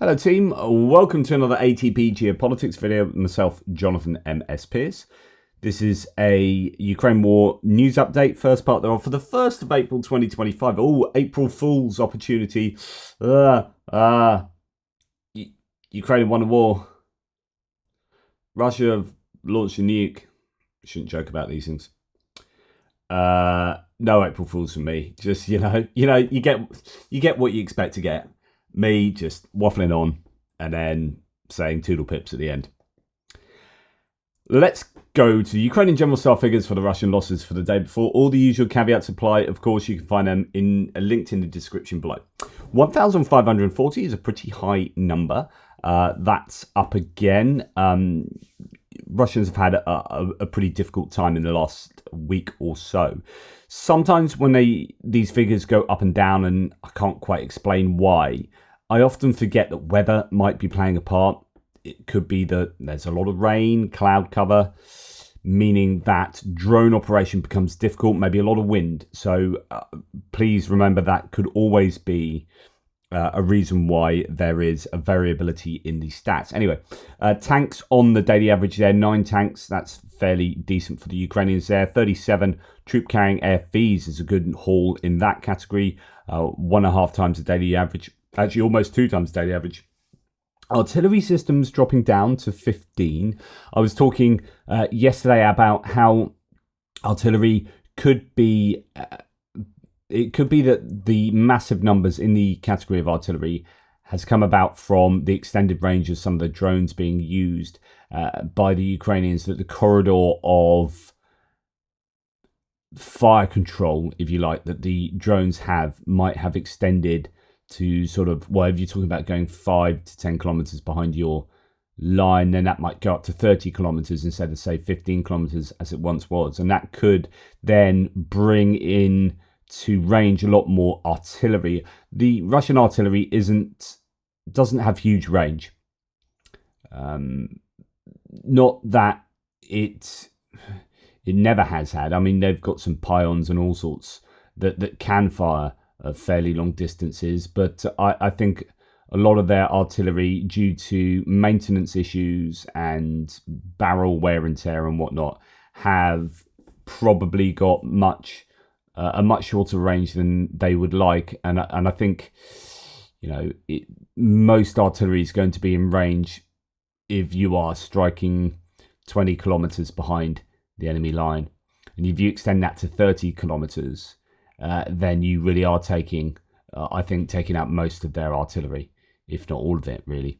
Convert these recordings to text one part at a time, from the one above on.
Hello team, welcome to another ATP Geopolitics video with myself, Jonathan M.S. Pearce. This is a Ukraine war news update, first part thereof for the 1st of April 2025. Oh, April Fool's opportunity. Ukraine won a war. Russia have launched a nuke. Shouldn't joke about these things. No April Fools from me. Just, you get what you expect to get. Me just waffling on and then saying toodle pips at the end. Let's go to the Ukrainian general staff figures for the Russian losses for the day before. All the usual caveats apply. Of course, you can find them linked in the description below. 1,540 is a pretty high number. That's up again. Russians have had a pretty difficult time in the last week or so. Sometimes when these figures go up and down, and I can't quite explain why, I often forget that weather might be playing a part. It could be that there's a lot of rain, cloud cover, meaning that drone operation becomes difficult, maybe a lot of wind. So please remember that could always be a reason why there is a variability in these stats. Anyway, tanks on the daily average there, 9 tanks. That's fairly decent for the Ukrainians there. 37 troop-carrying AFVs is a good haul in that category. 1.5 times the daily average. Actually, almost 2 times the daily average. Artillery systems dropping down to 15. I was talking yesterday about how artillery could be... it could be that the massive numbers in the category of artillery has come about from the extended range of some of the drones being used by the Ukrainians, that the corridor of fire control, if you like, that the drones might have extended to sort of, well, if you're talking about going 5 to 10 kilometers behind your line, then that might go up to 30 kilometers instead of, say, 15 kilometers as it once was. And that could then bring in to range a lot more artillery. The Russian artillery doesn't have huge range. Not that it never has had. I mean, they've got some pions and all sorts that can fire fairly long distances, but I think a lot of their artillery, due to maintenance issues and barrel wear and tear and whatnot, have probably got a much shorter range than they would like, and I think most artillery is going to be in range if you are striking 20 kilometers behind the enemy line, and if you extend that to 30 kilometers, then you really are taking out most of their artillery, if not all of it, really.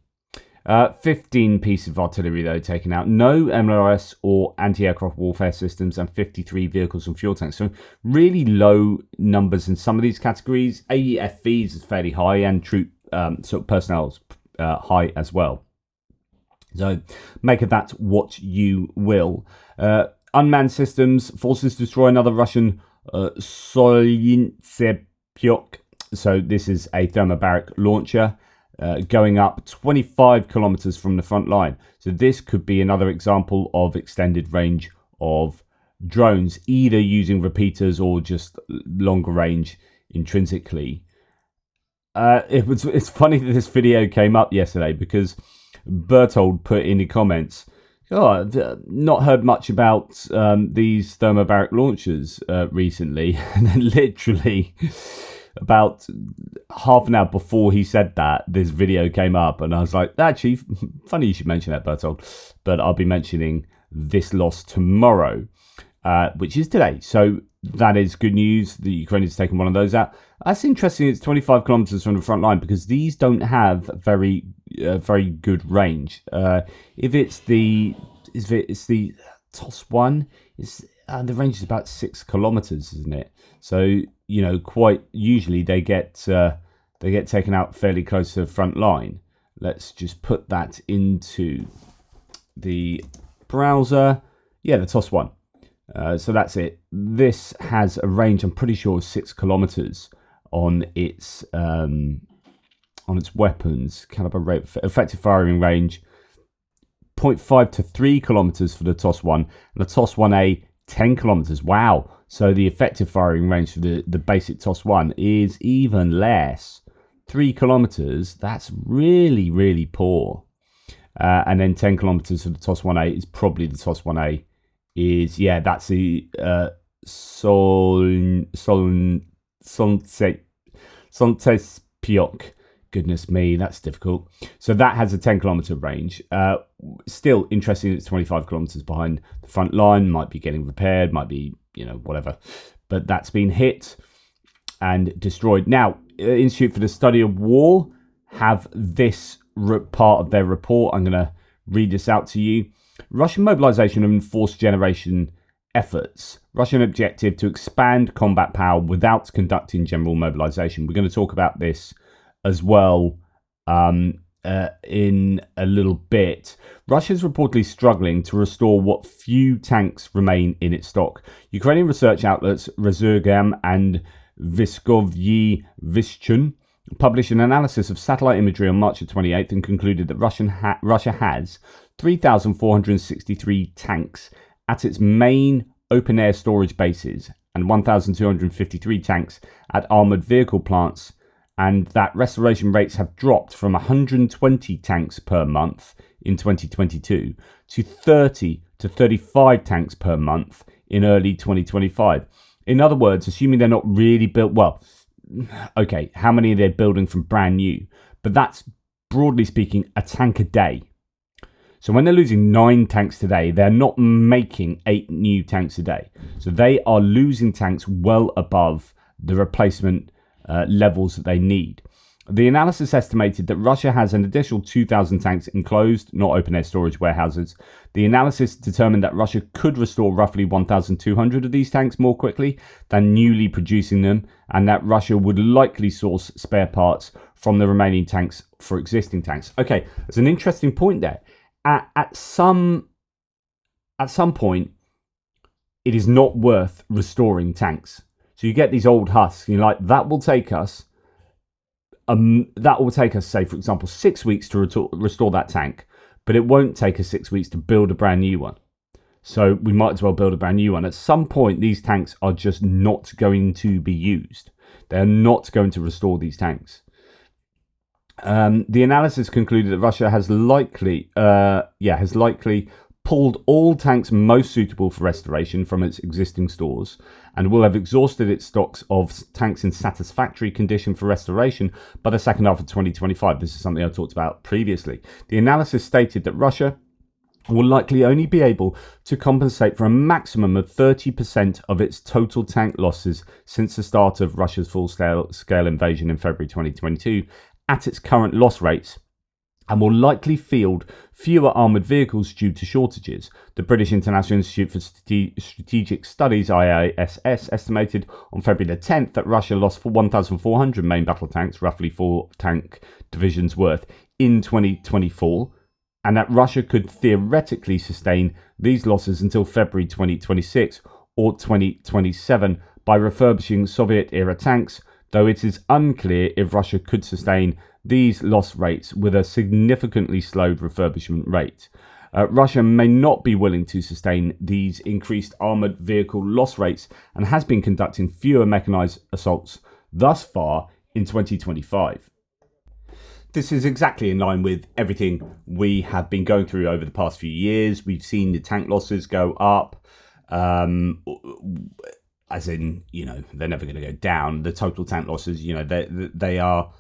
15 pieces of artillery, though, taken out. No MLRS or anti-aircraft warfare systems, and 53 vehicles and fuel tanks. So really low numbers in some of these categories. AEFVs is fairly high, and troop sort of personnel high as well. So make of that what you will. Unmanned systems. Forces destroy another Russian Solntsepyok. So this is a Thermobaric launcher. Going up 25 kilometers from the front line. So this could be another example of extended range of drones, either using repeaters or just longer range intrinsically. It's funny that this video came up yesterday because Bertold put in the comments, I've not heard much about these Thermobaric launchers recently. And then literally about half an hour before he said that, this video came up, and I was like, actually, funny you should mention that, Bertold, but I'll be mentioning this loss tomorrow, which is today. So that is good news. The Ukrainians taken one of those out. That's interesting. It's 25 kilometers from the front line, because these don't have very good range. If it's the TOS one, the range is about 6 kilometers, isn't it? So quite usually they get taken out fairly close to the front line. Let's just put that into the browser. Yeah, the TOS one. So that's it. This has a range, I'm pretty sure, of 6 kilometers on its weapons caliber rate, effective firing range 0.5 to 3 kilometers for the TOS one, and the TOS 1A 10 kilometers. Wow. So the effective firing range for the basic TOS 1 is even less, 3 kilometers, that's really, really poor. And then 10 kilometers for the TOS 1A is probably the TOS 1A is, yeah, that's the Solntsepyok. Goodness me, that's difficult. So that has a 10-kilometer range. Still interesting, it's 25 kilometers behind the front line, might be getting repaired, might be, whatever. But that's been hit and destroyed. Now, Institute for the Study of War have this part of their report. I'm going to read this out to you. Russian mobilization and force generation efforts. Russian objective to expand combat power without conducting general mobilization. We're going to talk about this as well in a little bit. Russia's reportedly struggling to restore what few tanks remain in its stock. Ukrainian research outlets Resurgam and Viskovyi Vyshchun published an analysis of satellite imagery on March 28th and concluded that Russia has 3,463 tanks at its main open-air storage bases and 1,253 tanks at armoured vehicle plants, and that restoration rates have dropped from 120 tanks per month in 2022 to 30 to 35 tanks per month in early 2025. In other words, assuming they're not really built, well, okay, how many are they building from brand new? But that's, broadly speaking, a tank a day. So when they're losing 9 tanks today, they're not making 8 new tanks a day. So they are losing tanks well above the replacement levels that they need. The analysis estimated that Russia has an additional 2,000 tanks enclosed, not open-air storage warehouses. The analysis determined that Russia could restore roughly 1,200 of these tanks more quickly than newly producing them, and that Russia would likely source spare parts from the remaining tanks for existing tanks. Okay, there's an interesting point there. At some point, it is not worth restoring tanks. So you get these old husks, and you're like, that will take us, say, for example, 6 weeks to restore that tank, but it won't take us 6 weeks to build a brand new one. So we might as well build a brand new one. At some point, these tanks are just not going to be used. They're not going to restore these tanks. The analysis concluded that Russia has likely pulled all tanks most suitable for restoration from its existing stores and will have exhausted its stocks of tanks in satisfactory condition for restoration by the second half of 2025. This is something I talked about previously. The analysis stated that Russia will likely only be able to compensate for a maximum of 30% of its total tank losses since the start of Russia's full-scale invasion in February 2022 at its current loss rates, and will likely field fewer armoured vehicles due to shortages. The British International Institute for Strategic Studies, IISS, estimated on February the 10th that Russia lost 1,400 main battle tanks, roughly 4 tank divisions worth, in 2024, and that Russia could theoretically sustain these losses until February 2026 or 2027 by refurbishing Soviet-era tanks, though it is unclear if Russia could sustain these loss rates with a significantly slowed refurbishment rate. Russia may not be willing to sustain these increased armoured vehicle loss rates and has been conducting fewer mechanised assaults thus far in 2025. This is exactly in line with everything we have been going through over the past few years. We've seen the tank losses go up, as in, they're never going to go down. The total tank losses, they are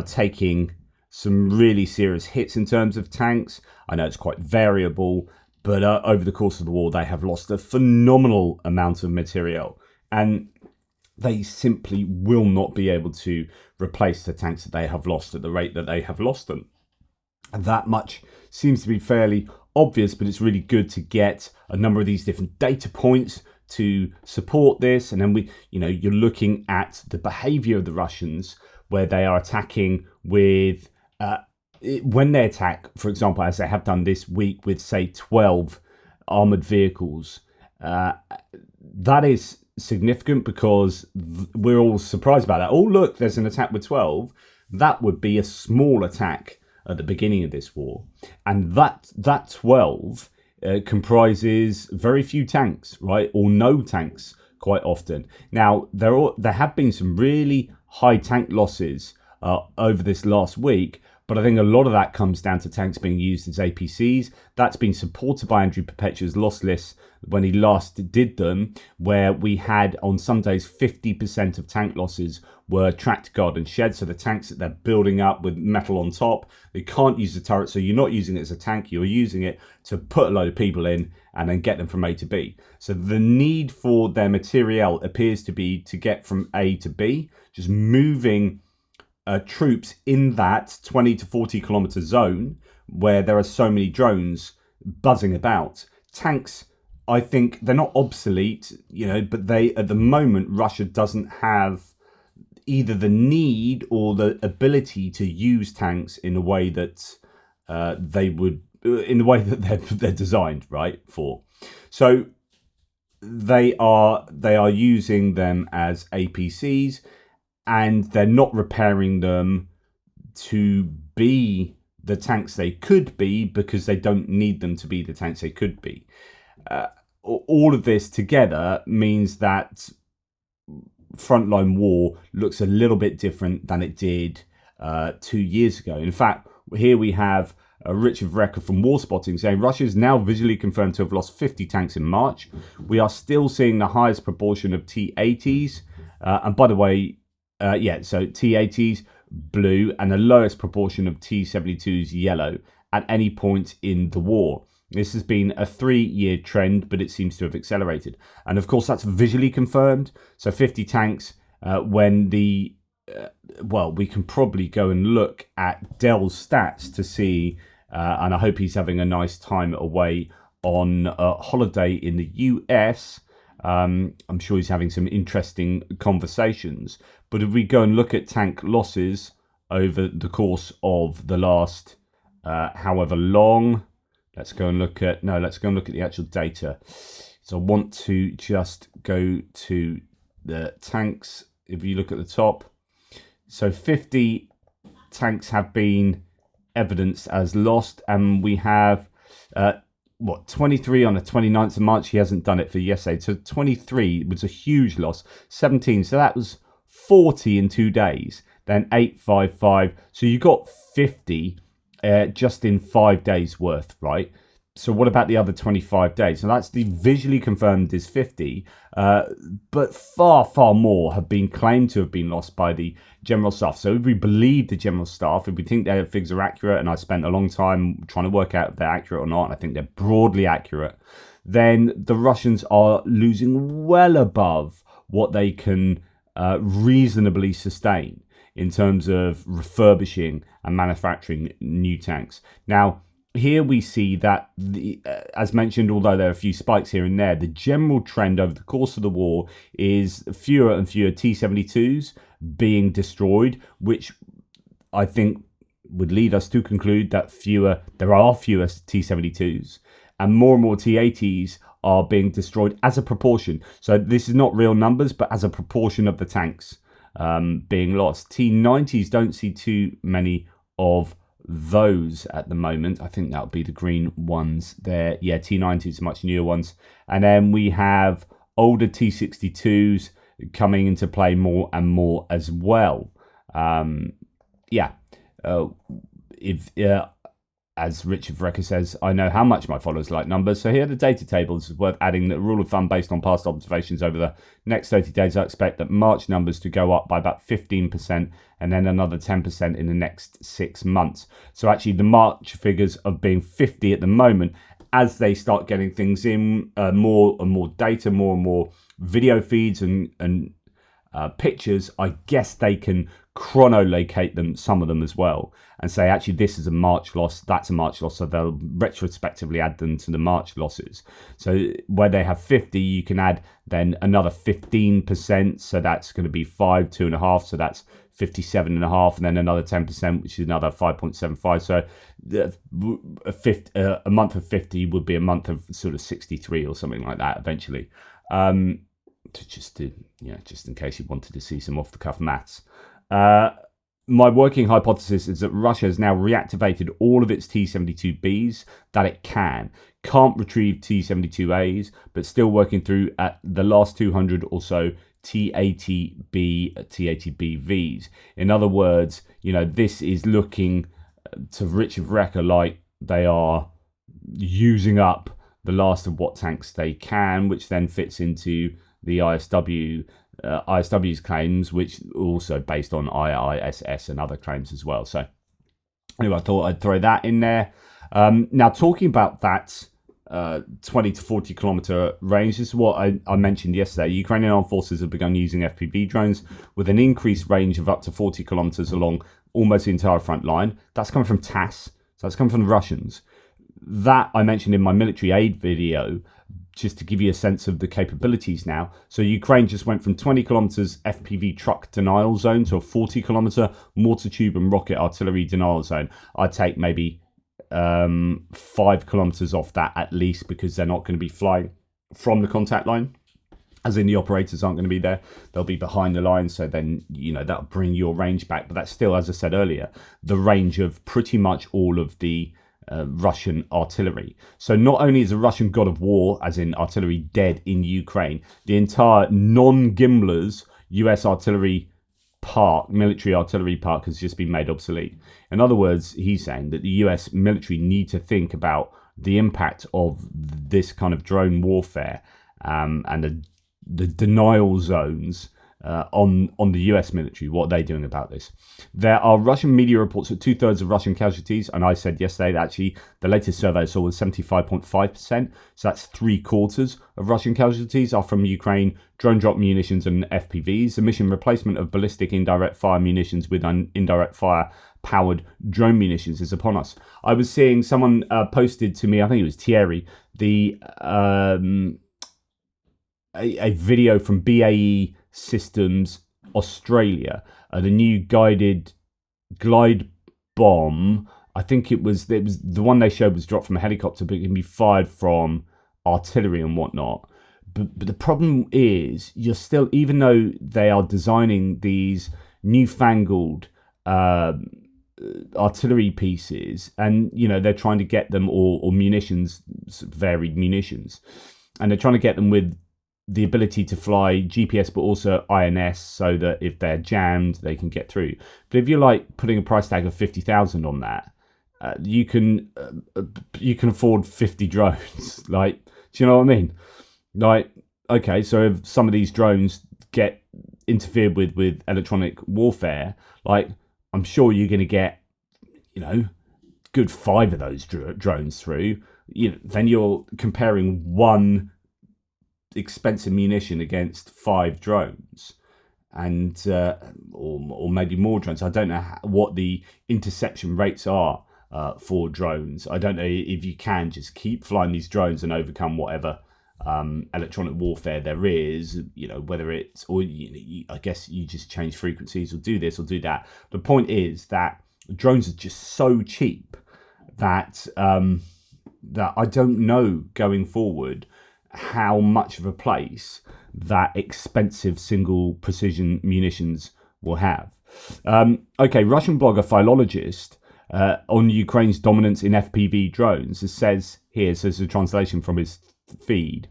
taking some really serious hits in terms of tanks. I know it's quite variable, but over the course of the war, they have lost a phenomenal amount of material, and they simply will not be able to replace the tanks that they have lost at the rate that they have lost them. And that much seems to be fairly obvious, but it's really good to get a number of these different data points to support this. And then you're looking at the behavior of the Russians, where they are attacking with, when they attack, for example, as they have done this week with, say, 12 armoured vehicles, that is significant because we're all surprised about that. Oh, look, there's an attack with 12. That would be a small attack at the beginning of this war. And that 12 comprises very few tanks, right? Or no tanks quite often. Now, there have been some really high tank losses over this last week. But I think a lot of that comes down to tanks being used as APCs. That's been supported by Andrew Perpetua's loss lists when he last did them, where we had on some days 50% of tank losses were tracked guard and shed. So the tanks that they're building up with metal on top, they can't use the turret. So you're not using it as a tank, you're using it to put a load of people in and then get them from A to B. So the need for their materiel appears to be to get from A to B, just moving troops in that 20 to 40 kilometer zone where there are so many drones buzzing about. Tanks, I think they're not obsolete, but they, at the moment, Russia doesn't have either the need or the ability to use tanks in a way that they would, in the way that they're designed, right, for. So they are using them as APCs, and they're not repairing them to be the tanks they could be because they don't need them to be the tanks they could be. All of this together means that frontline war looks a little bit different than it did 2 years ago. In fact, here we have Richard Vrecker from War Spotting saying Russia is now visually confirmed to have lost 50 tanks in March. We are still seeing the highest proportion of T-80s. And by the way, so T-80s blue and the lowest proportion of T-72s yellow at any point in the war. This has been a 3-year trend, but it seems to have accelerated. And of course, that's visually confirmed. So 50 tanks when the, we can probably go and look at Dell's stats to see, and I hope he's having a nice time away on a holiday in the US. I'm sure he's having some interesting conversations. But if we go and look at tank losses over the course of the last however long, let's go and look at the actual data. So I want to just go to the tanks. If you look at the top, so 50 tanks have been evidenced as lost, and we have 23 on the 29th of March. He hasn't done it for yesterday. So 23 was a huge loss. 17, so that was 40 in 2 days. Then 855. So you got 50 just in 5 days worth, right? So what about the other 25 days? So that's the visually confirmed is 50, but far, far more have been claimed to have been lost by the General Staff. So if we believe the General Staff, if we think their figures are accurate, and I spent a long time trying to work out if they're accurate or not, and I think they're broadly accurate, then the Russians are losing well above what they can reasonably sustain in terms of refurbishing and manufacturing new tanks. Now, here we see that, as mentioned, although there are a few spikes here and there, the general trend over the course of the war is fewer and fewer T-72s being destroyed, which I think would lead us to conclude that there are fewer T-72s, and more T-80s are being destroyed as a proportion. So this is not real numbers, but as a proportion of the tanks being lost. T-90s don't see too many of those at the moment. I think that'll be the green ones there. Yeah, T-90s, much newer ones. And then we have older T-62s coming into play more and more as well. As Richard Vrecker says, I know how much my followers like numbers. So here are the data tables. It's worth adding that rule of thumb based on past observations over the next 30 days. I expect that March numbers to go up by about 15% and then another 10% in the next 6 months. So actually the March figures of being 50 at the moment, as they start getting things in, more and more data, more and more video feeds and pictures, I guess they can chronolocate them, some of them as well, and say actually this is a March loss, that's a March loss, so they'll retrospectively add them to the March losses. So where they have 50, you can add then another 15%, so that's going to be 2.5, so that's 57.5, and then another 10%, which is another 5.75. So a month of 50 would be a month of sort of 63 or something like that eventually. Just in case you wanted to see some off-the-cuff maths. My working hypothesis is that Russia has now reactivated all of its T-72Bs that it can't retrieve T-72As, but still working through at the last 200 or so TATBVs. In other words, this is looking to Richard Wrecker like they are using up the last of what tanks they can, which then fits into the ISW's claims, which are also based on IISS and other claims as well. So anyway, I thought I'd throw that in there. Now, talking about that 20 to 40 kilometer range, this is what I mentioned yesterday. Ukrainian armed forces have begun using FPV drones with an increased range of up to 40 kilometers along almost the entire front line. That's coming from TASS, so that's coming from the Russians. That I mentioned in my military aid video, just to give you a sense of the capabilities now. So Ukraine just went from 20 kilometers FPV truck denial zone to a 40 kilometer mortar tube and rocket artillery denial zone. I'd take maybe 5 kilometers off that at least, because they're not going to be flying from the contact line, as in the operators aren't going to be there. They'll be behind the line, so then that'll bring your range back. But that's still, as I said earlier, the range of pretty much all of the Russian artillery. So not only is the Russian god of war, as in artillery, dead in Ukraine, the entire non-Gimlers US artillery park, military artillery park, has just been made obsolete. In other words, he's saying that the US military need to think about the impact of this kind of drone warfare and the denial zones on the US military. What are they doing about this? There are Russian media reports that 2/3 of Russian casualties, and I said yesterday that actually the latest survey I saw was 75.5%, so that's 3/4 of Russian casualties are from Ukraine drone drop munitions and FPVs. The mission replacement of ballistic indirect fire munitions with indirect fire powered drone munitions is upon us. I was seeing someone posted to me, I think it was Thierry, a video from BAE Systems Australia, the new guided glide bomb. I think it was the one they showed was dropped from a helicopter, but it can be fired from artillery and whatnot. But the problem is, you're still, even though they are designing these newfangled artillery pieces, and they're trying to get them or munitions, varied munitions, and they're trying to get them with the ability to fly GPS but also INS, so that if they're jammed they can get through. But if you're like putting a price tag of 50,000 on that, you can afford 50 drones. Like, do you know what I mean? Like, okay, so if some of these drones get interfered with electronic warfare, like, I'm sure you're going to get good 5 of those drones through. Then you're comparing one expensive munition against 5 drones, and or maybe more drones. I don't know what the interception rates are for drones. I don't know if you can just keep flying these drones and overcome whatever electronic warfare there is, whether it's, or I guess you just change frequencies or do this or do that. The point is that drones are just so cheap that that I don't know going forward how much of a place that expensive single precision munitions will have. Okay, Russian blogger philologist on Ukraine's dominance in FPV drones says here, so this is a translation from his feed.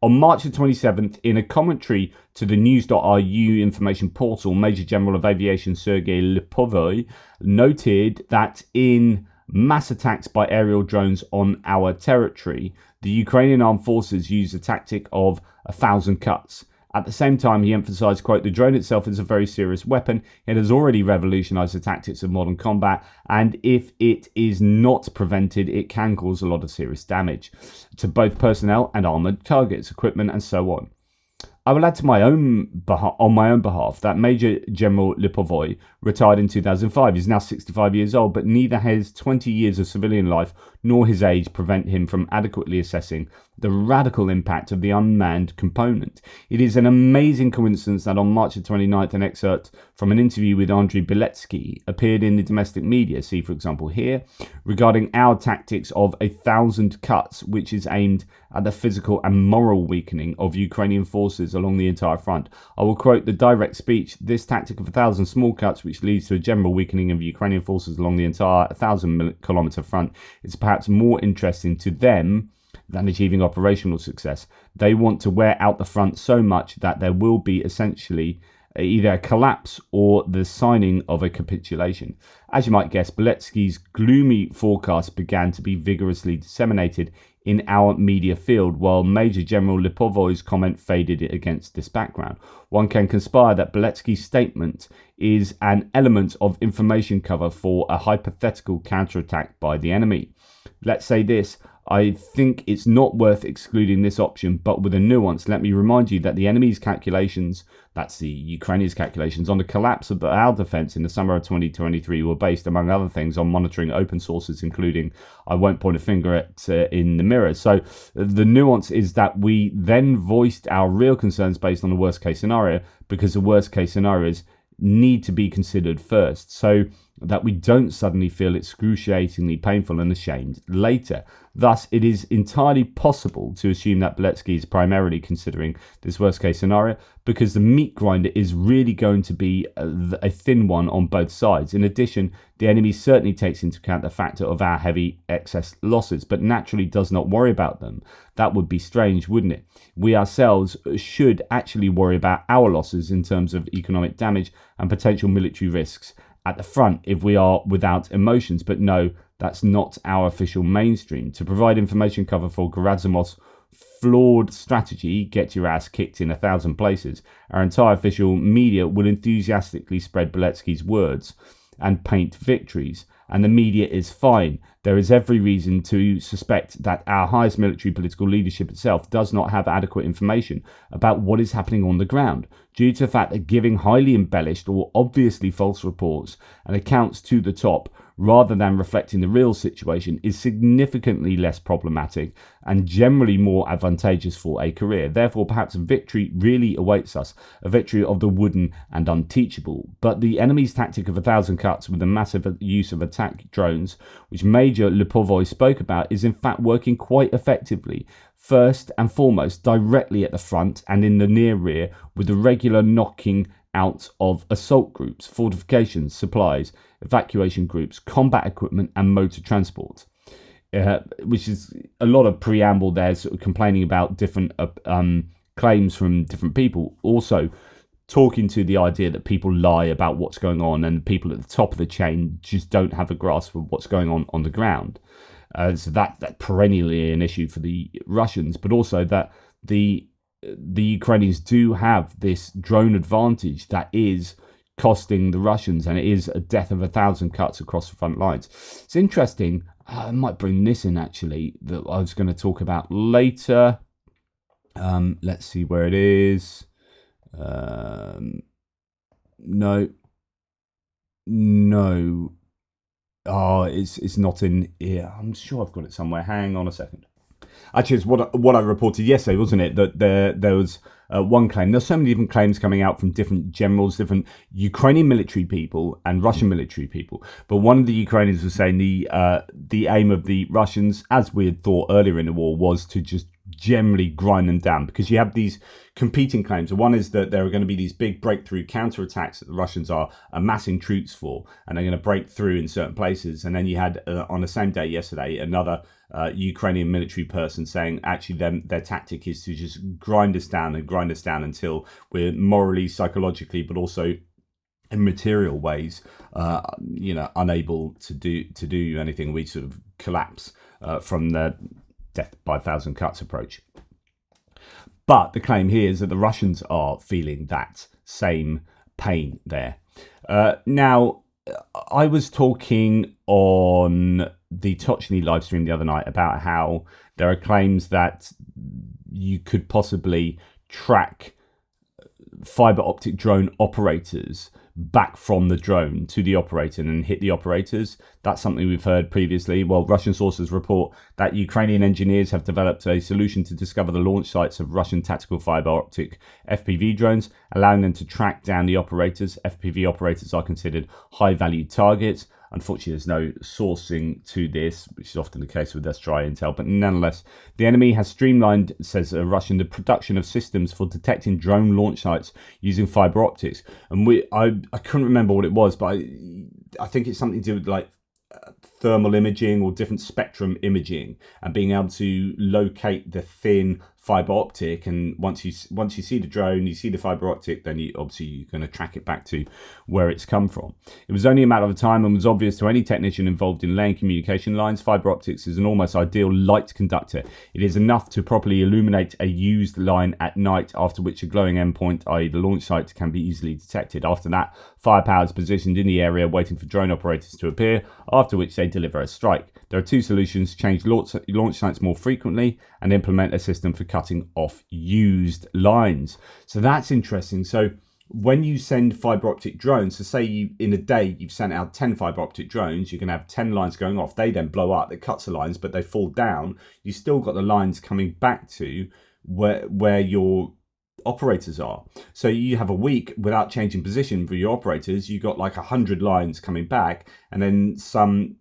On March the 27th, in a commentary to the news.ru information portal, Major General of Aviation Sergei Lipovy noted that in mass attacks by aerial drones on our territory, the Ukrainian armed forces use a tactic of 1,000 cuts. At the same time, he emphasized, quote, the drone itself is a very serious weapon. It has already revolutionized the tactics of modern combat, and if it is not prevented, it can cause a lot of serious damage to both personnel and armored targets, equipment, and so on. I will add to on my own behalf that Major General Lipovy retired in 2005. He's now 65 years old, but neither his 20 years of civilian life nor his age prevent him from adequately assessing the radical impact of the unmanned component. It is an amazing coincidence that on March the 29th, an excerpt from an interview with Andriy Beletsky appeared in the domestic media, see for example here, regarding our tactics of 1,000 cuts, which is aimed at the physical and moral weakening of Ukrainian forces along the entire front. I will quote the direct speech: this tactic of 1,000 small cuts, which leads to a general weakening of Ukrainian forces along the entire 1,000-kilometer front, is perhaps more interesting to them than achieving operational success. They want to wear out the front so much that there will be essentially either a collapse or the signing of a capitulation. As you might guess, Beletsky's gloomy forecast began to be vigorously disseminated in our media field, while Major General Lipovoy's comment faded against this background. One can conspire that Beletsky's statement is an element of information cover for a hypothetical counterattack by the enemy. Let's say this: I think it's not worth excluding this option, but with a nuance. Let me remind you that the enemy's calculations, that's the Ukrainians' calculations, on the collapse of our defense in the summer of 2023 were based, among other things, on monitoring open sources, including, I won't point a finger at in the mirror. So the nuance is that we then voiced our real concerns based on the worst case scenario, because the worst case scenarios need to be considered first, so that we don't suddenly feel excruciatingly painful and ashamed later. Thus, it is entirely possible to assume that Beletsky is primarily considering this worst case scenario, because the meat grinder is really going to be a thin one on both sides. In addition, the enemy certainly takes into account the factor of our heavy excess losses, but naturally does not worry about them. That would be strange, wouldn't it? We ourselves should actually worry about our losses in terms of economic damage and potential military risks at the front if we are without emotions. But no, that's not our official mainstream. To provide information cover for Gerazimov's flawed strategy, get your ass kicked in 1,000 places, our entire official media will enthusiastically spread Beletsky's words and paint victories. And the media is fine. There is every reason to suspect that our highest military political leadership itself does not have adequate information about what is happening on the ground, due to the fact that giving highly embellished or obviously false reports and accounts to the top, rather than reflecting the real situation, is significantly less problematic and generally more advantageous for a career. Therefore, perhaps victory really awaits us, a victory of the wooden and unteachable. But the enemy's tactic of 1,000 cuts with the massive use of attack drones, which Major Lipovoy spoke about, is in fact working quite effectively. First and foremost, directly at the front and in the near rear, with the regular knocking out of assault groups, fortifications, supplies, evacuation groups, combat equipment and motor transport, which is a lot of preamble there, sort of complaining about different claims from different people. Also talking to the idea that people lie about what's going on and people at the top of the chain just don't have a grasp of what's going on the ground. So that perennially an issue for the Russians, but also that the Ukrainians do have this drone advantage that is costing the Russians, and it is a death of 1,000 cuts across the front lines. It's interesting. I might bring this in actually, that I was going to talk about later. Let's see where it is. No. Oh, it's not in here. I'm sure I've got it somewhere. Hang on a second. Actually, it's what I reported yesterday, wasn't it? That there was one claim. There's so many different claims coming out from different generals, different Ukrainian military people and Russian military people. But one of the Ukrainians was saying the aim of the Russians, as we had thought earlier in the war, was to just generally grind them down, because you have these competing claims. One is that there are going to be these big breakthrough counterattacks that the Russians are amassing troops for, and they're going to break through in certain places. And then you had on the same day yesterday another Ukrainian military person saying actually their tactic is to just grind us down until we're morally, psychologically, but also in material ways, unable to do anything. We sort of collapse from the death by 1,000 cuts approach. But the claim here is that the Russians are feeling that same pain there. Now, I was talking on the Tochny live stream the other night about how there are claims that you could possibly track fiber optic drone operators back from the drone to the operator and hit the operators. That's something we've heard previously. Well, Russian sources report that Ukrainian engineers have developed a solution to discover the launch sites of Russian tactical fiber optic FPV drones, allowing them to track down the operators. FPV operators are considered high value targets. Unfortunately, there's no sourcing to this, which is often the case with us dry intel. But nonetheless, the enemy has streamlined, says Russian, the production of systems for detecting drone launch sites using fiber optics. And I couldn't remember what it was, but I think it's something to do with like thermal imaging or different spectrum imaging, and being able to locate the thin fiber optic. And once you see the drone, you see the fiber optic, then you're going to track it back to where it's come from. It was only a matter of time and was obvious to any technician involved in laying communication lines. Fiber optics is an almost ideal light conductor. It is enough to properly illuminate a used line at night, after which a glowing endpoint, i.e. the launch site, can be easily detected. After that, firepower is positioned in the area waiting for drone operators to appear, after which they deliver a strike. There are two solutions: change launch sites more frequently and implement a system for cutting off used lines. So that's interesting. So when you send fiber optic drones, so say in a day you've sent out 10 fiber optic drones, you can have 10 lines going off. They then blow up, it cuts the lines, but they fall down. You still got the lines coming back to where your operators are. So you have a week without changing position for your operators. You got like 100 lines coming back, and then some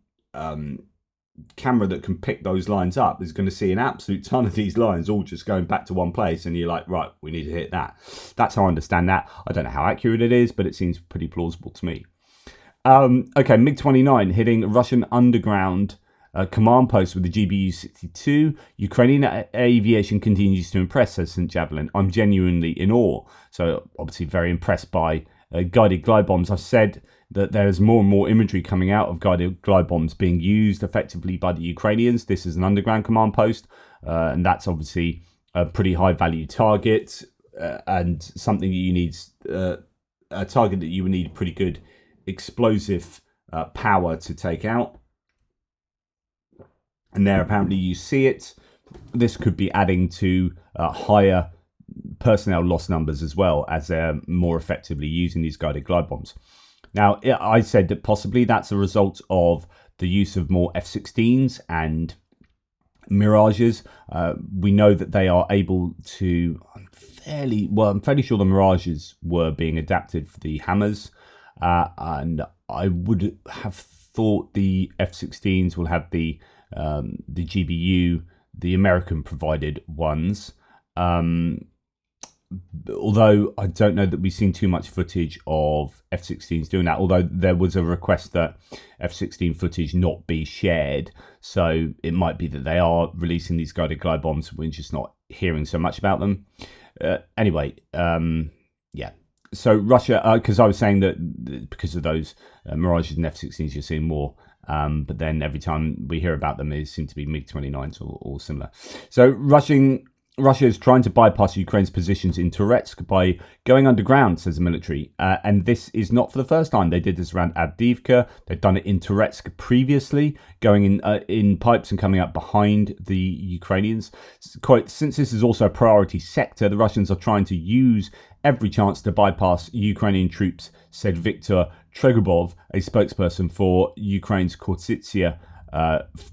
camera that can pick those lines up is going to see an absolute ton of these lines all just going back to one place, and you're like, right, we need to hit that. That's how I understand that. I don't know how accurate it is, but it seems pretty plausible to me. Okay, MiG-29 hitting Russian underground command post with the GBU-62. Ukrainian aviation continues to impress, says St. Javelin. I'm genuinely in awe. So obviously very impressed by guided glide bombs. I've said that there's more and more imagery coming out of guided glide bombs being used effectively by the Ukrainians. This is an underground command post, and that's obviously a pretty high value target, and something that you need, a target that you would need pretty good explosive power to take out. And there apparently you see it. This could be adding to higher personnel loss numbers as well, as they're more effectively using these guided glide bombs. Now, I said that possibly that's a result of the use of more F-16s and Mirages. We know that they are able to I'm fairly sure the Mirages were being adapted for the Hammers, and I would have thought the F-16s will have the GBU, the American provided ones. Although I don't know that we've seen too much footage of F-16s doing that, although there was a request that F-16 footage not be shared. So it might be that they are releasing these guided glide bombs. We're just not hearing so much about them. Anyway, yeah. So Russia, because I was saying that because of those Mirages and F-16s, you're seeing more. But then every time we hear about them, it seems to be MiG-29s or similar. So Russia is trying to bypass Ukraine's positions in Toretsk by going underground, says the military. And this is not for the first time. They did this around Avdiivka. They've done it in Toretsk previously, going in pipes and coming up behind the Ukrainians. Quote, since this is also a priority sector, the Russians are trying to use every chance to bypass Ukrainian troops, said Viktor Tregubov, a spokesperson for Ukraine's Kortsytsia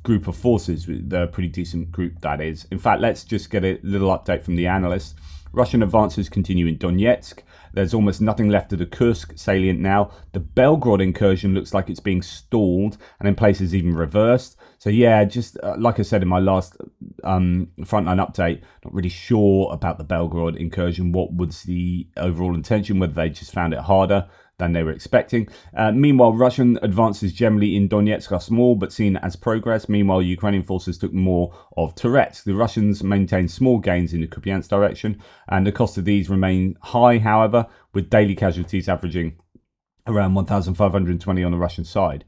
group of forces. They're a pretty decent group, that is. In fact, let's just get a little update from the analysts. Russian advances continue in Donetsk. There's almost nothing left of the Kursk salient now. The Belgorod incursion looks like it's being stalled and in places even reversed. So yeah, just like I said in my last frontline update, not really sure about the Belgorod incursion. What was the overall intention? Whether they just found it harder than they were expecting. Meanwhile, Russian advances generally in Donetsk are small but seen as progress. Meanwhile, Ukrainian forces took more of Toretsk. The Russians maintained small gains in the Kupiansk direction, and the cost of these remain high, however, with daily casualties averaging around 1,520 on the Russian side.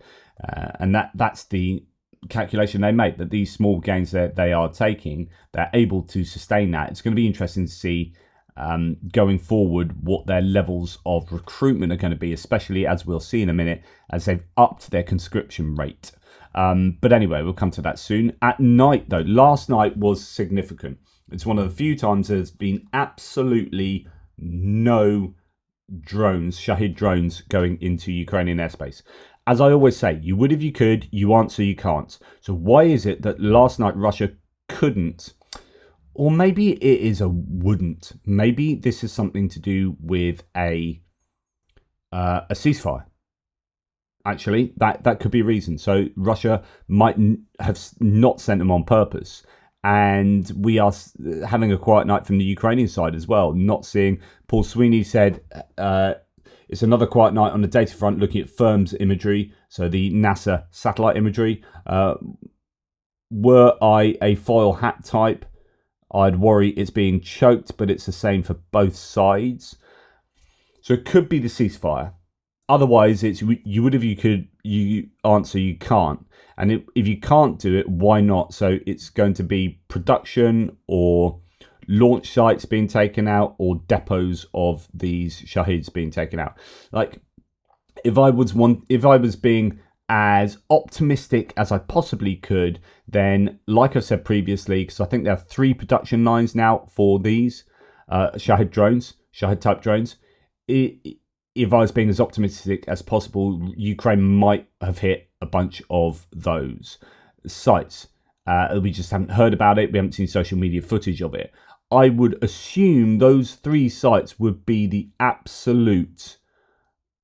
And that's the calculation they make, that these small gains that they are taking, they're able to sustain that. It's going to be interesting to see going forward what their levels of recruitment are going to be, especially as we'll see in a minute, as they've upped their conscription rate. But anyway, we'll come to that soon. At night, though, last night was significant. It's one of the few times there's been absolutely no drones, Shahed drones, going into Ukrainian airspace. As I always say, you would if you could, you answer you can't. So why is it that last night Russia couldn't? Or maybe it is a wouldn't. Maybe this is something to do with a ceasefire. Actually, that could be a reason. So Russia might have not sent them on purpose. And we are having a quiet night from the Ukrainian side as well. Not seeing, Paul Sweeney said, It's another quiet night on the data front, looking at FIRM's imagery, so the NASA satellite imagery. Were I a foil hat type, I'd worry it's being choked, but it's the same for both sides. So it could be the ceasefire. Otherwise, it's you would if you could. You answer you can't, and if you can't do it, why not? So it's going to be production or launch sites being taken out, or depots of these Shaheds being taken out. Like, if I was being as optimistic as I possibly could, then, like I said previously, because I think there are 3 production lines now for these Shahed type drones. If I was being as optimistic as possible, Ukraine might have hit a bunch of those sites. We just haven't heard about it. We haven't seen social media footage of it. I would assume those 3 sites would be the absolute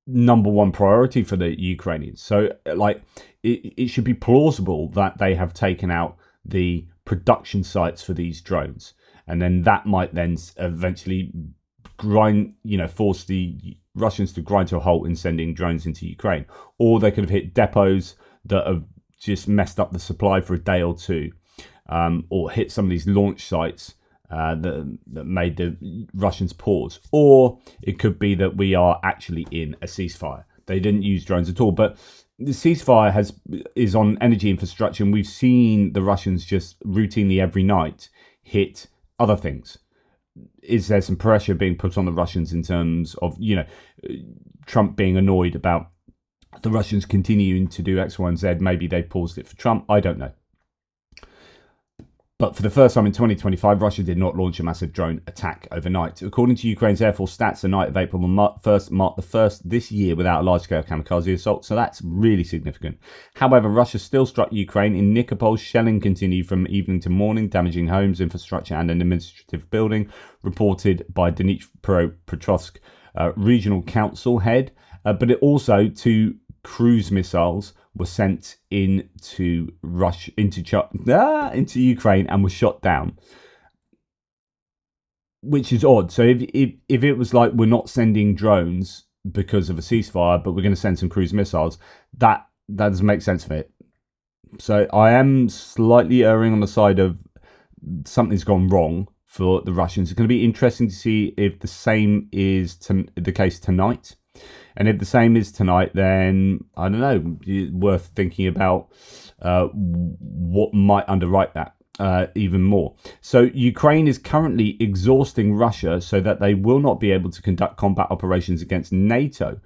number 1 priority for the Ukrainians. So, like, it should be plausible that they have taken out the production sites for these drones, and then that might then eventually force the Russians to grind to a halt in sending drones into Ukraine. Or they could have hit depots that have just messed up the supply for a day or two, or hit some of these launch sites that made the Russians pause. Or it could be that we are actually in a ceasefire. They didn't use drones at all, but the ceasefire is on energy infrastructure, and we've seen the Russians just routinely every night hit other things. Is there some pressure being put on the Russians in terms of, Trump being annoyed about the Russians continuing to do X, Y, and Z? Maybe they paused it for Trump. I don't know. But for the first time in 2025, Russia did not launch a massive drone attack overnight. According to Ukraine's Air Force stats, the night of April 1st marked the first this year without a large-scale kamikaze assault, so that's really significant. However, Russia still struck Ukraine. In Nikopol, shelling continued from evening to morning, damaging homes, infrastructure, and an administrative building, reported by Dnipropetrovsk Regional Council head. But it also, 2 cruise missiles were sent into Ukraine and were shot down, which is odd. So if it was like, we're not sending drones because of a ceasefire, but we're going to send some cruise missiles, that doesn't make sense of it. So I am slightly erring on the side of something's gone wrong for the Russians. It's going to be interesting to see if the same is the case tonight. And if the same is tonight, then, I don't know, worth thinking about what might underwrite that even more. So Ukraine is currently exhausting Russia so that they will not be able to conduct combat operations against NATO.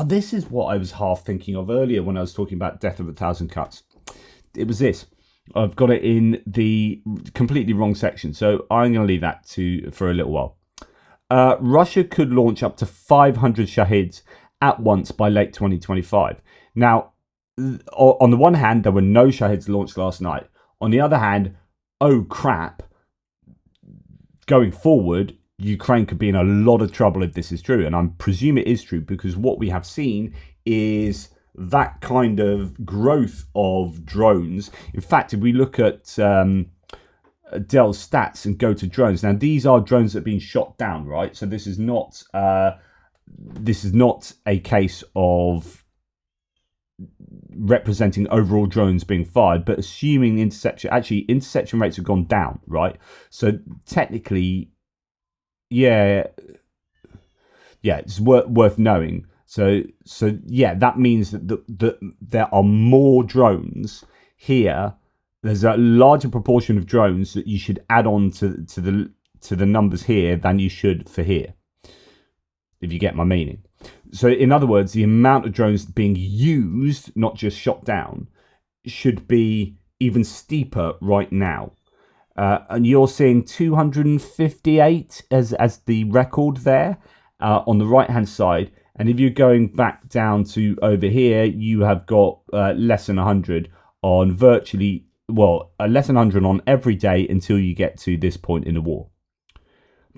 This is what I was half thinking of earlier when I was talking about Death of a Thousand Cuts. It was this. I've got it in the completely wrong section, so I'm going to leave that for a little while. Russia could launch up to 500 Shaheds at once by late 2025. Now, on the one hand, there were no Shaheds launched last night. On the other hand, oh crap, going forward, Ukraine could be in a lot of trouble if this is true. And I presume it is true, because what we have seen is that kind of growth of drones. In fact, if we look at Dell's stats and go to drones, now these are drones that have been shot down, right? So this is not a case of representing overall drones being fired, but assuming interception rates have gone down, right? So technically, yeah, it's worth knowing. So yeah, that means that there are more drones here. There's a larger proportion of drones that you should add on to the numbers here than you should for here, if you get my meaning. So in other words, the amount of drones being used, not just shot down, should be even steeper right now. And you're seeing 258 as the record there on the right hand side. And if you're going back down to over here, you have got less than 100 on less than 100 on every day until you get to this point in the war.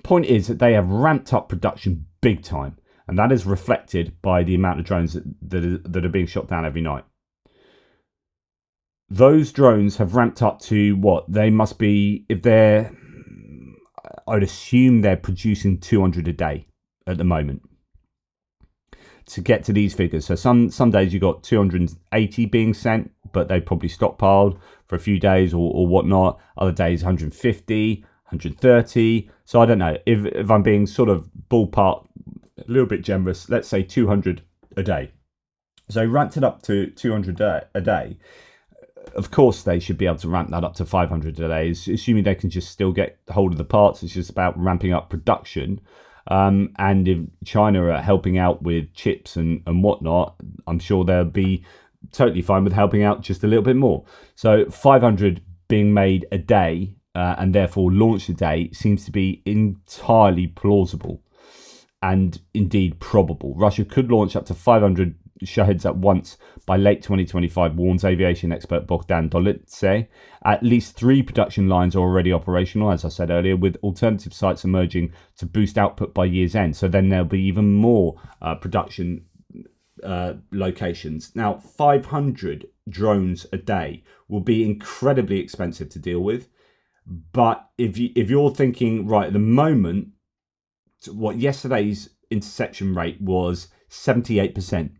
Point is that they have ramped up production big time, and that is reflected by the amount of drones that are being shot down every night. Those drones have ramped up to what they must be, I'd assume they're producing 200 a day at the moment. to get to these figures. So some days you got 280 being sent, but they probably stockpiled for a few days or whatnot. Other days 150, 130. So I don't know, if I'm being sort of ballpark a little bit generous, let's say 200 a day. So ramped it up to 200 a day. Of course, they should be able to ramp that up to 500 a day, assuming they can just still get hold of the parts. It's just about ramping up production. And if China are helping out with chips and whatnot, I'm sure they'll be totally fine with helping out just a little bit more. So 500 being made a day and therefore launched a day seems to be entirely plausible and indeed probable. Russia could launch up to 500 Shaheds at once by late 2025, warns aviation expert Bogdan Dolitse. At least 3 production lines are already operational, as I said earlier, with alternative sites emerging to boost output by year's end. So then there'll be even more production locations. Now, 500 drones a day will be incredibly expensive to deal with. But if you're thinking, right, at the moment, what yesterday's interception rate was 78%.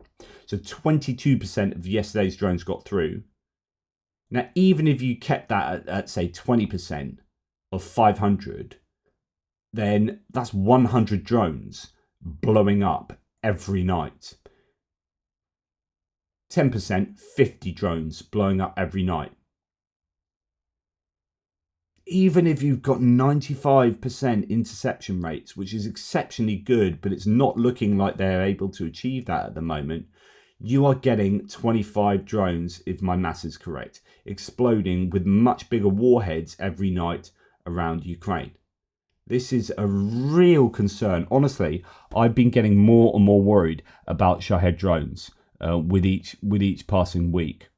So 22% of yesterday's drones got through. Now, even if you kept that at say 20% of 500, then that's 100 drones blowing up every night. 10%, 50 drones blowing up every night. Even if you've got 95% interception rates, which is exceptionally good, but it's not looking like they're able to achieve that at the moment, you are getting 25 drones, if my maths is correct, exploding with much bigger warheads every night around Ukraine. This is a real concern. Honestly, I've been getting more and more worried about Shahed drones with each passing week.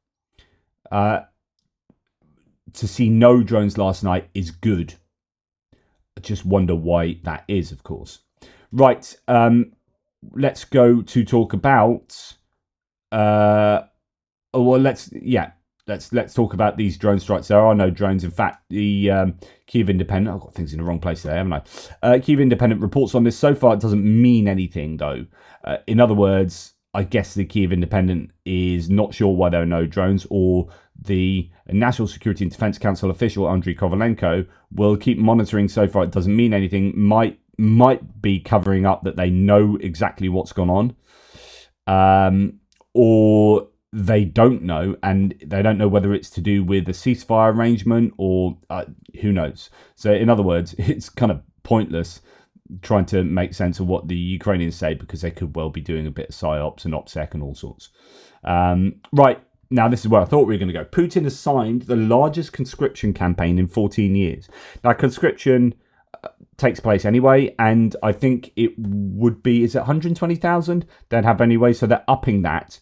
To see no drones last night is good. I just wonder why that is, of course. Right, let's go to talk about... let's talk about these drone strikes. There are no drones. In fact, the Kyiv Independent, I've got things in the wrong place there, haven't I? Kyiv Independent reports on this. So far, it doesn't mean anything, though. In other words, I guess the Kyiv Independent is not sure why there are no drones, or the National Security and Defense Council official, Andriy Kovalenko, will keep monitoring. So far, it doesn't mean anything. Might be covering up that they know exactly what's gone on. Or they don't know, and they don't know whether it's to do with the ceasefire arrangement or who knows. So in other words, it's kind of pointless trying to make sense of what the Ukrainians say, because they could well be doing a bit of PSYOPs and OPSEC and all sorts. Right, now this is where I thought we were going to go. Putin has signed the largest conscription campaign in 14 years. Now, conscription takes place anyway, and I think it would be, is it 120,000 they'd have anyway, so they're upping that,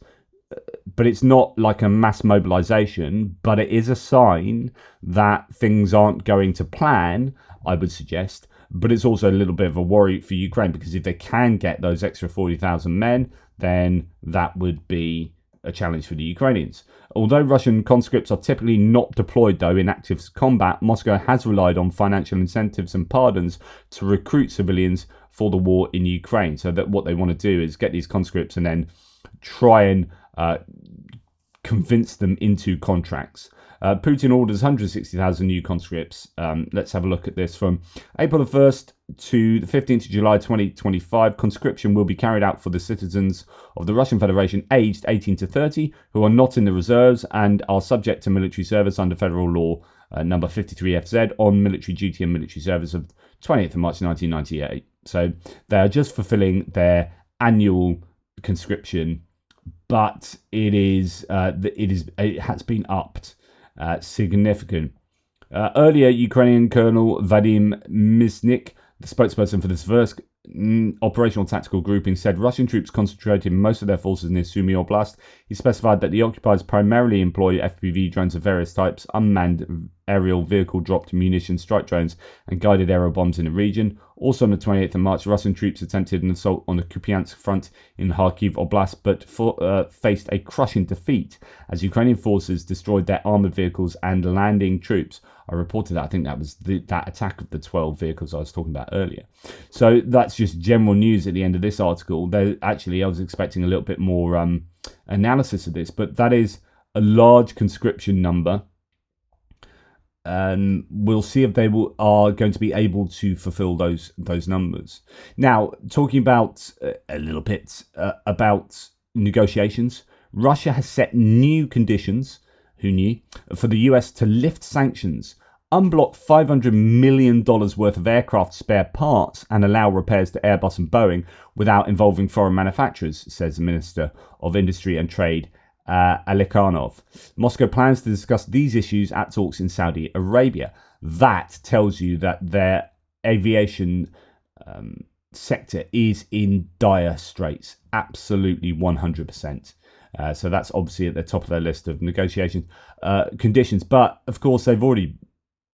but it's not like a mass mobilization, but it is a sign that things aren't going to plan, I would suggest. But it's also a little bit of a worry for Ukraine, because if they can get those extra 40,000 men, then that would be a challenge for the Ukrainians. Although Russian conscripts are typically not deployed, though, in active combat, Moscow has relied on financial incentives and pardons to recruit civilians for the war in Ukraine. So that what they want to do is get these conscripts and then try and convince them into contracts. Putin orders 160,000 new conscripts. Let's have a look at this. From April the 1st to the 15th of July 2025, conscription will be carried out for the citizens of the Russian Federation aged 18 to 30 who are not in the reserves and are subject to military service under federal law number 53FZ on military duty and military service of 20th of March 1998. So they are just fulfilling their annual conscription, but it has been upped. Significant. Earlier, Ukrainian Colonel Vadim Misnik, the spokesperson for this first operational tactical grouping, said Russian troops concentrated most of their forces near Sumy Oblast. He specified that the occupiers primarily employ FPV drones of various types, unmanned aerial vehicle dropped munition strike drones and guided aerial bombs in the region. Also on the 28th of March, Russian troops attempted an assault on the Kupiansk front in Kharkiv Oblast, but faced a crushing defeat as Ukrainian forces destroyed their armoured vehicles and landing troops. I reported that. I think that was that attack of the 12 vehicles I was talking about earlier. So that's just general news at the end of this article. Actually, I was expecting a little bit more analysis of this, but that is a large conscription number. And we'll see if they are going to be able to fulfill those numbers. Now, talking about a little bit about negotiations, Russia has set new conditions, who knew, for the US to lift sanctions, unblock $500 million worth of aircraft spare parts and allow repairs to Airbus and Boeing without involving foreign manufacturers, says the Minister of Industry and Trade, Alikhanov. Moscow plans to discuss these issues at talks in Saudi Arabia. That tells you that their aviation sector is in dire straits. Absolutely 100%. So that's obviously at the top of their list of negotiation conditions. But of course, they've already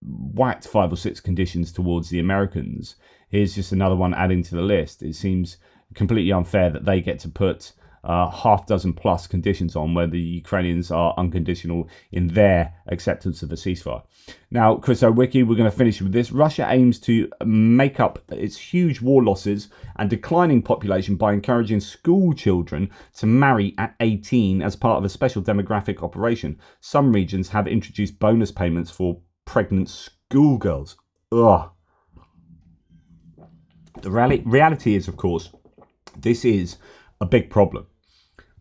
whacked 5 or 6 conditions towards the Americans. Here's just another one adding to the list. It seems completely unfair that they get to put half dozen plus conditions on where the Ukrainians are unconditional in their acceptance of a ceasefire. Now, Chris Owicki, we're going to finish with this. Russia aims to make up its huge war losses and declining population by encouraging school children to marry at 18 as part of a special demographic operation. Some regions have introduced bonus payments for pregnant schoolgirls. Ugh. The reality is, of course, this is a big problem.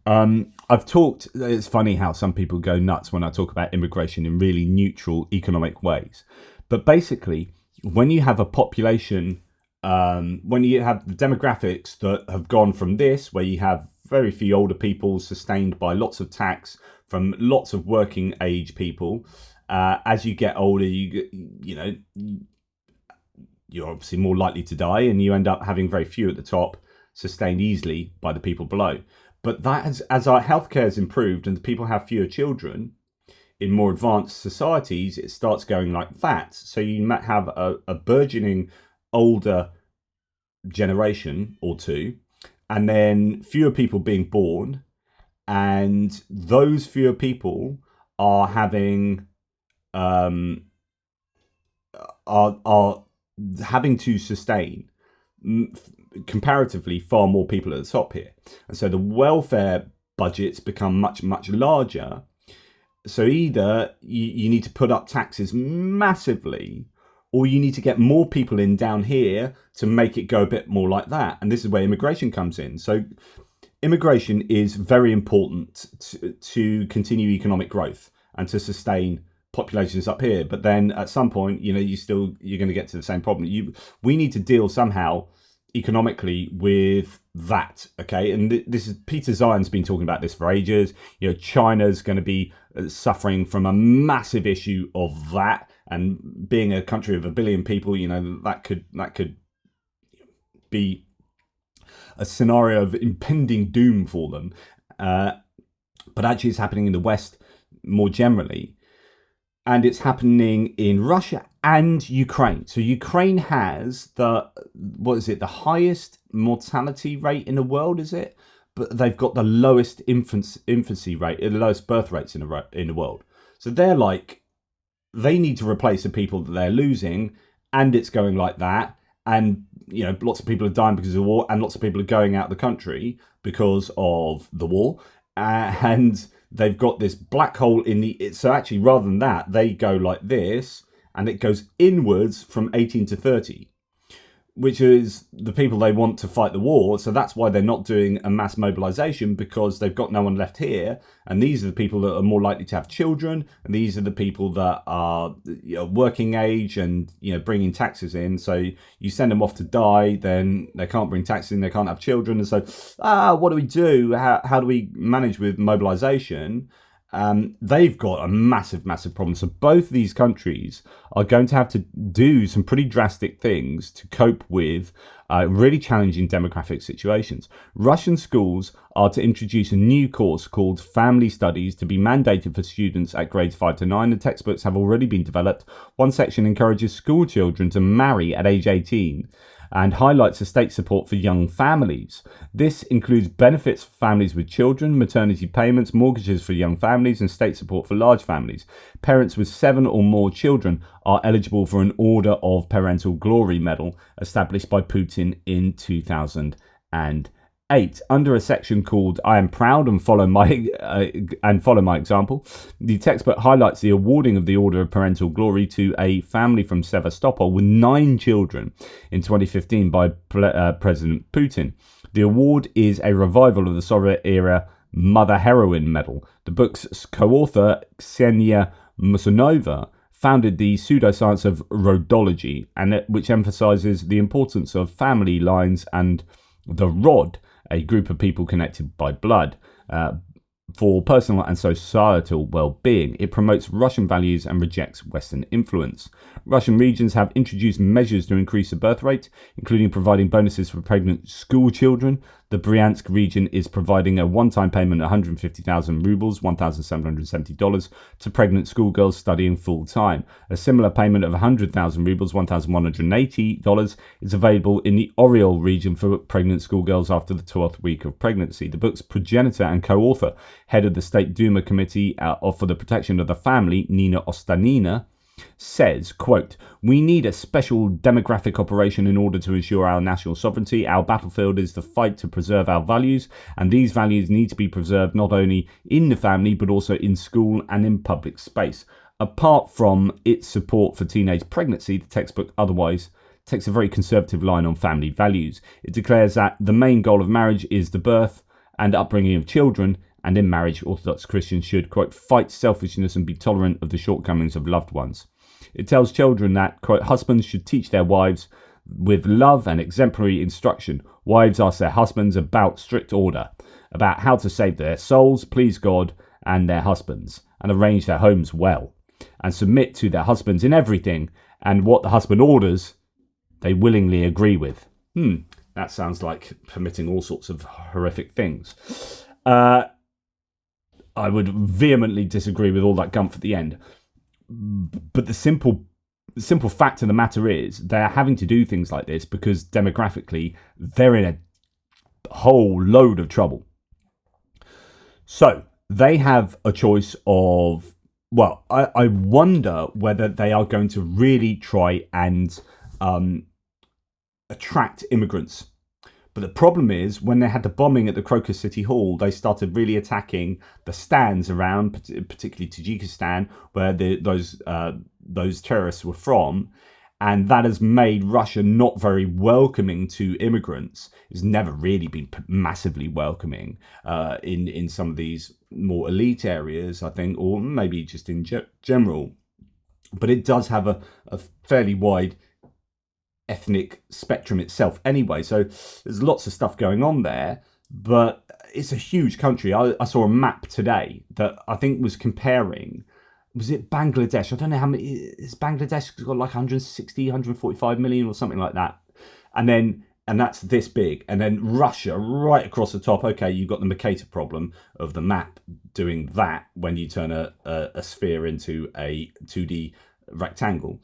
I've talked, it's funny how some people go nuts when I talk about immigration in really neutral economic ways. But basically, when you have a population, when you have the demographics that have gone from this, where you have very few older people sustained by lots of tax from lots of working age people, as you get older, you know, you're obviously more likely to die, and you end up having very few at the top, sustained easily by the people below. But that as our healthcare has improved and the people have fewer children in more advanced societies, it starts going like that. So you might have a burgeoning older generation or two, and then fewer people being born, and those fewer people are having are having to sustain comparatively far more people at the top here. And so the welfare budgets become much, much larger. So either you need to put up taxes massively, or you need to get more people in down here to make it go a bit more like that. And this is where immigration comes in. So immigration is very important to continue economic growth and to sustain populations up here. But then at some point, you know, you're going to get to the same problem. We need to deal somehow economically with that, okay? And this is Peter Zion's been talking about this for ages. You know, China's going to be suffering from a massive issue of that, and being a country of 1 billion people, you know, that could be a scenario of impending doom for them. But actually, it's happening in the West more generally. And it's happening in Russia and Ukraine. So Ukraine has the highest mortality rate in the world, is it? But they've got the lowest infancy rate, the lowest birth rates in the world. So they're like, they need to replace the people that they're losing, and it's going like that. And, you know, lots of people are dying because of the war, and lots of people are going out of the country because of the war. And they've got this black hole so actually, rather than that, they go like this, and it goes inwards from 18 to 30, which is the people they want to fight the war. So that's why they're not doing a mass mobilization, because they've got no one left here. And these are the people that are more likely to have children. And these are the people that are, you know, working age and, you know, bringing taxes in. So you send them off to die, then they can't bring taxes in, they can't have children. And so, what do we do? How do we manage with mobilization? they've got a massive, massive problem. So both these countries are going to have to do some pretty drastic things to cope with really challenging demographic situations. Russian schools are to introduce a new course called Family Studies to be mandated for students at grades 5 to 9. The textbooks have already been developed. One section encourages school children to marry at age 18 and highlights the state support for young families. This includes benefits for families with children, maternity payments, mortgages for young families, and state support for large families. Parents with 7 or more children are eligible for an Order of Parental Glory medal established by Putin in 2008. Under a section called "I am proud and follow my example," the textbook highlights the awarding of the Order of Parental Glory to a family from Sevastopol with 9 children in 2015 by President Putin. The award is a revival of the Soviet-era Mother Heroine Medal. The book's co-author, Ksenia Musanova, founded the pseudoscience of rodology, which emphasizes the importance of family lines and the rod, a group of people connected by blood, for personal and societal well-being. It promotes Russian values and rejects Western influence. Russian regions have introduced measures to increase the birth rate, including providing bonuses for pregnant school children. The Bryansk region is providing a one-time payment of 150,000 rubles, $1,770, to pregnant schoolgirls studying full-time. A similar payment of 100,000 rubles, $1,180, is available in the Oriol region for pregnant schoolgirls after the 12th week of pregnancy. The book's progenitor and co-author, head of the State Duma Committee for the Protection of the Family, Nina Ostanina, says, quote, "We need a special demographic operation in order to ensure our national sovereignty. Our battlefield is the fight to preserve our values, and these values need to be preserved not only in the family but also in school and in public space." Apart from its support for teenage pregnancy, the textbook otherwise takes a very conservative line on family values. It declares that the main goal of marriage is the birth and upbringing of children, and in marriage, Orthodox Christians should, quote, "fight selfishness and be tolerant of the shortcomings of loved ones." It tells children that, quote, "husbands should teach their wives with love and exemplary instruction. Wives ask their husbands about strict order, about how to save their souls, please God and their husbands, and arrange their homes well, and submit to their husbands in everything, and what the husband orders, they willingly agree with." That sounds like permitting all sorts of horrific things. I would vehemently disagree with all that gumph at the end. But the simple fact of the matter is they're having to do things like this because demographically they're in a whole load of trouble. So they have a choice of, well, I wonder whether they are going to really try and attract immigrants. But the problem is, when they had the bombing at the Crocus City Hall, they started really attacking the stands around, particularly Tajikistan, where those terrorists were from. And that has made Russia not very welcoming to immigrants. It's never really been massively welcoming in some of these more elite areas, I think, or maybe just in general. But it does have a fairly wide ethnic spectrum itself anyway, so there's lots of stuff going on there, but it's a huge country. I saw a map today that I think was comparing, was it Bangladesh? I don't know how many, is Bangladesh got like 160, 145 million or something like that, and that's this big, and then Russia right across the top. Okay, you've got the Mercator problem of the map doing that when you turn a sphere into a 2D rectangle,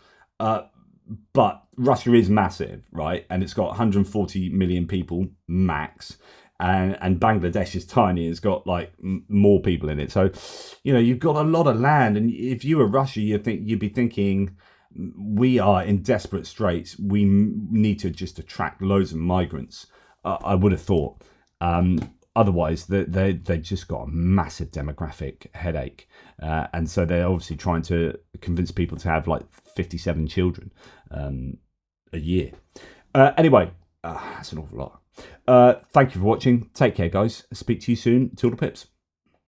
but Russia is massive, right? And it's got 140 million people max. And Bangladesh is tiny. It's got like more people in it. So, you know, you've got a lot of land. And if you were Russia, you'd be thinking, we are in desperate straits. We need to just attract loads of migrants. I would have thought. Otherwise, they've just got a massive demographic headache. And so they're obviously trying to convince people to have like 57 children a year. Anyway, that's an awful lot. Thank you for watching. Take care, guys. Speak to you soon. Till the pips.